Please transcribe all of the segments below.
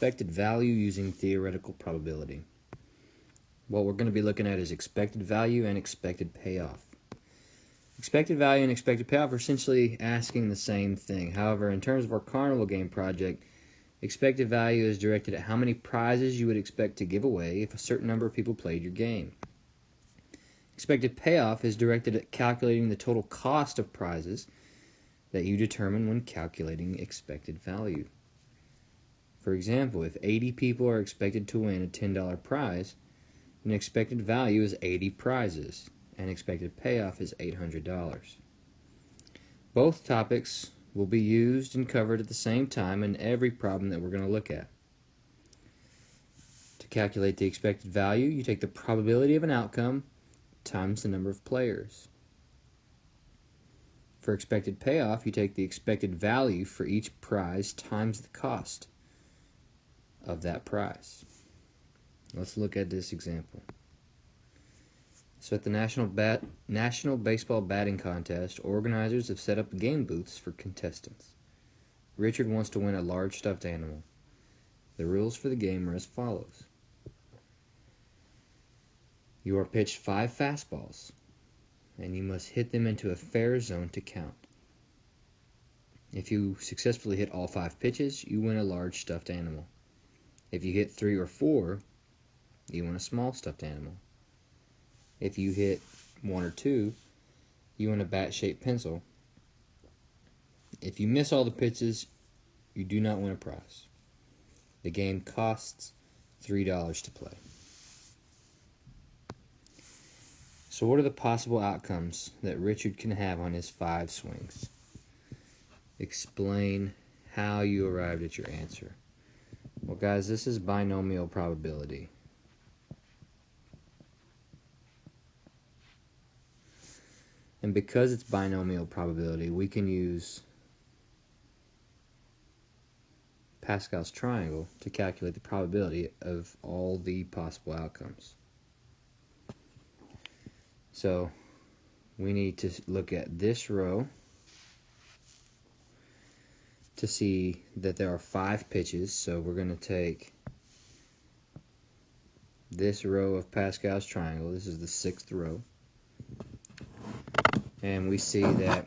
expected value using theoretical probability. What we're going to be looking at is expected value and expected payoff. Expected value and expected payoff are essentially asking the same thing. However, in terms of our carnival game project, expected value is directed at how many prizes you would expect to give away if a certain number of people played your game. Expected payoff is directed at calculating the total cost of prizes that you determine when calculating expected value. For example, if 80 people are expected to win a $10 prize, then expected value is 80 prizes, and expected payoff is $800. Both topics will be used and covered at the same time in every problem that we're going to look at. To calculate the expected value, you take the probability of an outcome times the number of players. For expected payoff, you take the expected value for each prize times the cost of that prize. Let's look at this example. So at the National Baseball Batting Contest, organizers have set up game booths for contestants. Richard wants to win a large stuffed animal. The rules for the game are as follows. You are pitched 5 fastballs, and you must hit them into a fair zone to count. If you successfully hit all 5 pitches, you win a large stuffed animal. If you hit 3 or 4, you win a small stuffed animal. If you hit 1 or 2, you win a bat-shaped pencil. If you miss all the pitches, you do not win a prize. The game costs $3 to play. So what are the possible outcomes that Richard can have on his 5 swings? Explain how you arrived at your answer. Well, guys, this is binomial probability. And because it's binomial probability, we can use Pascal's triangle to calculate the probability of all the possible outcomes. So we need to look at this row to see that there are 5 pitches. So we're going to take this row of Pascal's triangle. This is the 6th row. And we see that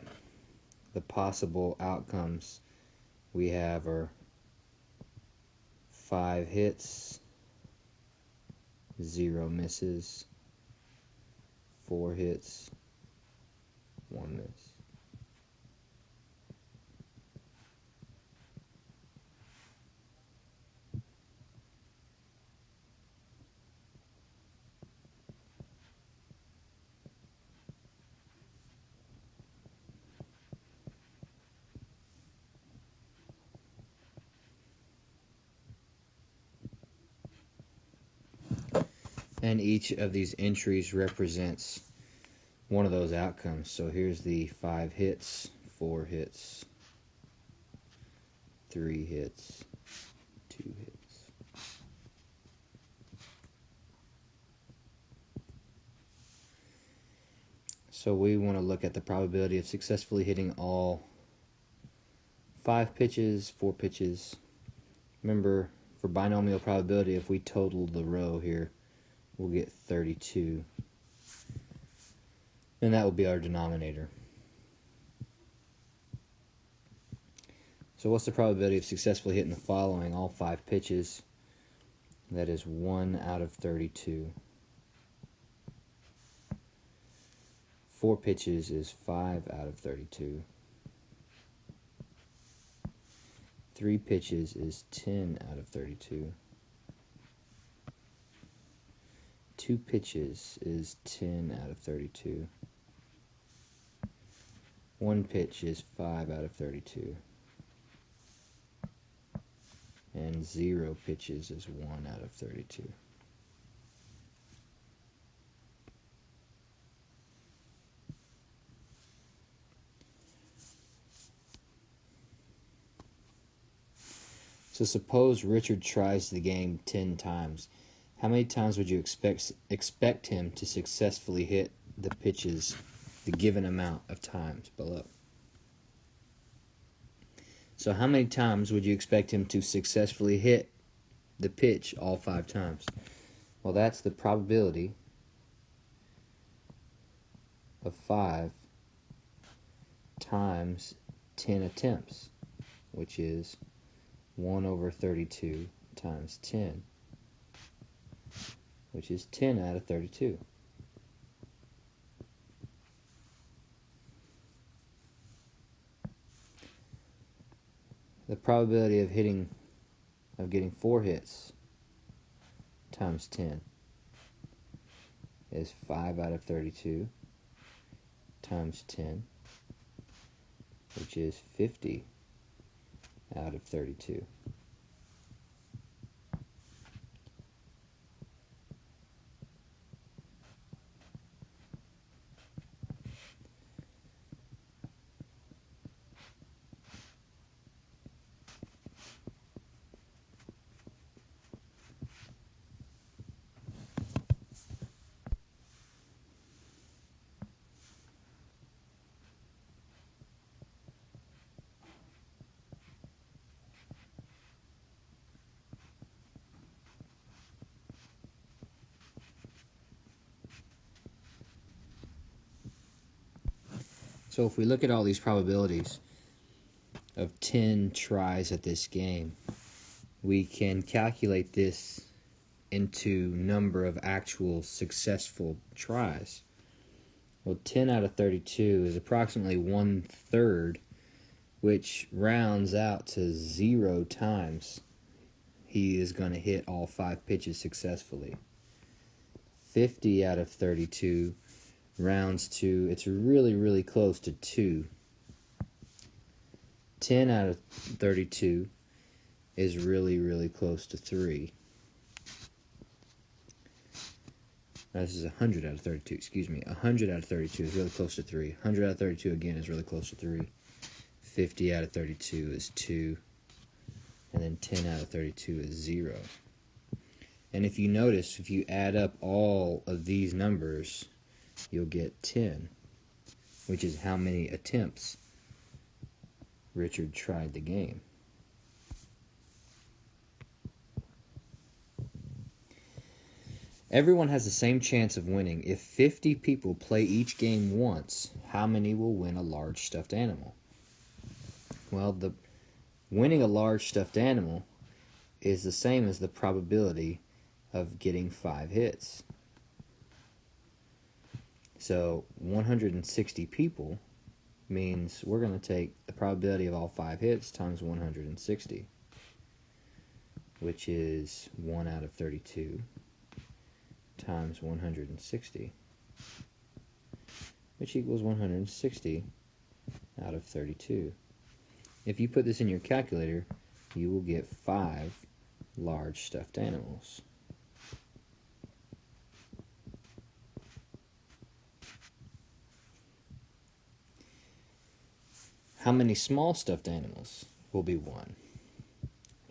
the possible outcomes we have are 5 hits, 0 misses, 4 hits, 1 miss. And each of these entries represents one of those outcomes. So here's the 5 hits, 4 hits, 3 hits, 2 hits. So we want to look at the probability of successfully hitting all 5 pitches, 4 pitches. Remember, for binomial probability, if we total the row here, we'll get 32. And that will be our denominator. So what's the probability of successfully hitting the following, all 5 pitches? That is 1 out of 32. 4 pitches is 5 out of 32. 3 pitches is 10 out of 32. 2 pitches is 10 out of 32. 1 pitch is 5 out of 32. And 0 pitches is 1 out of 32. So suppose Richard tries the game 10 times. How many times would you expect him to successfully hit the pitches the given amount of times below? So how many times would you expect him to successfully hit the pitch all 5 times. Well, that's the probability of 5 times 10 attempts, which is 1 over 32 times 10, which is 10 out of 32. The probability of getting 4 hits times 10 is 5 out of 32 times 10, which is 50 out of 32. So if we look at all these probabilities of 10 tries at this game, we can calculate this into number of actual successful tries. Well, 10 out of 32 is approximately 1/3, which rounds out to 0 times he is going to hit all 5 pitches successfully. 50 out of 32 rounds to, it's really close to 2. 10 out of 32 is really close to 3. This is 100 out of 32, excuse me. 100 out of 32 is really close to 3. 100 out of 32 again is really close to 3. 50 out of 32 is 2. And then 10 out of 32 is 0. And if you notice, if you add up all of these numbers, you'll get 10, which is how many attempts Richard tried the game. Everyone has the same chance of winning. If 50 people play each game once, how many will win a large stuffed animal? Well, the winning a large stuffed animal is the same as the probability of getting 5 hits. So 160 people means we're going to take the probability of all 5 hits times 160, which is 1 out of 32 times 160, which equals 160 out of 32. If you put this in your calculator, you will get 5 large stuffed animals. How many small stuffed animals will be won?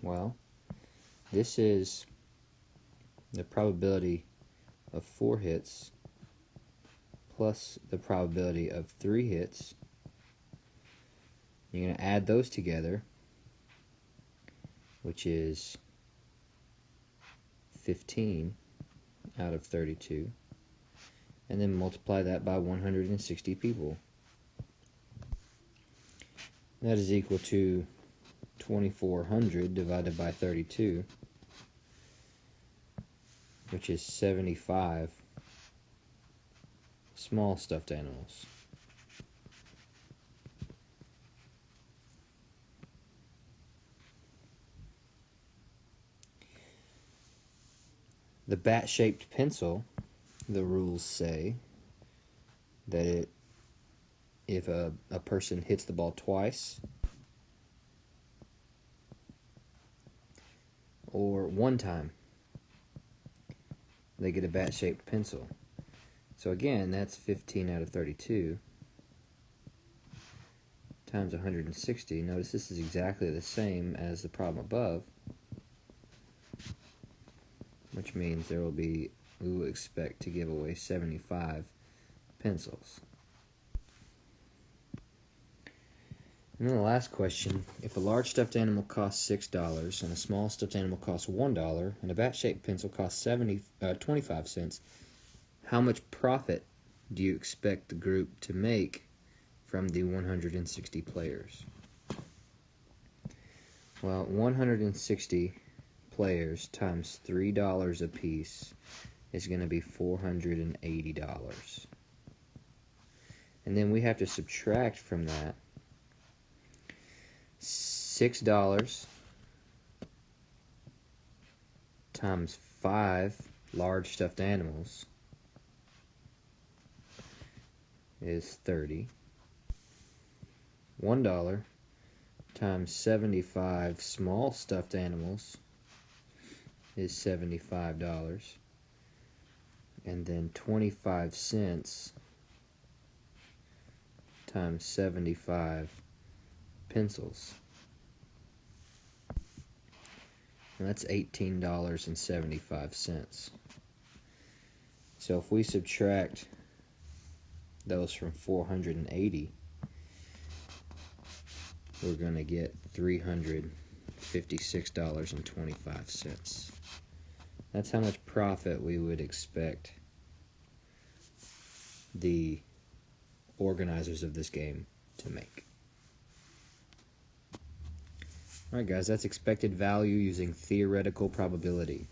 Well, this is the probability of 4 hits plus the probability of 3 hits. You're going to add those together, which is 15 out of 32, and then multiply that by 160 people. That is equal to 2,400 divided by 32, which is 75 small stuffed animals. The bat-shaped pencil, the rules say that if a person hits the ball twice or one time, they get a bat-shaped pencil. So again, that's 15 out of 32 times 160. Notice this is exactly the same as the problem above, which means we will expect to give away 75 pencils. And then the last question, if a large stuffed animal costs $6 and a small stuffed animal costs $1 and a bat-shaped pencil costs 25 cents, how much profit do you expect the group to make from the 160 players? Well, 160 players times $3 a piece is going to be $480. And then we have to subtract from that $6 times 5 large stuffed animals is 30. $1 times 75 small stuffed animals is $75. And then 25 cents times 75 pencils. And that's $18.75. So if we subtract those from 480, we're going to get $356.25. That's how much profit we would expect the organizers of this game to make. Alright guys, that's expected value using theoretical probability.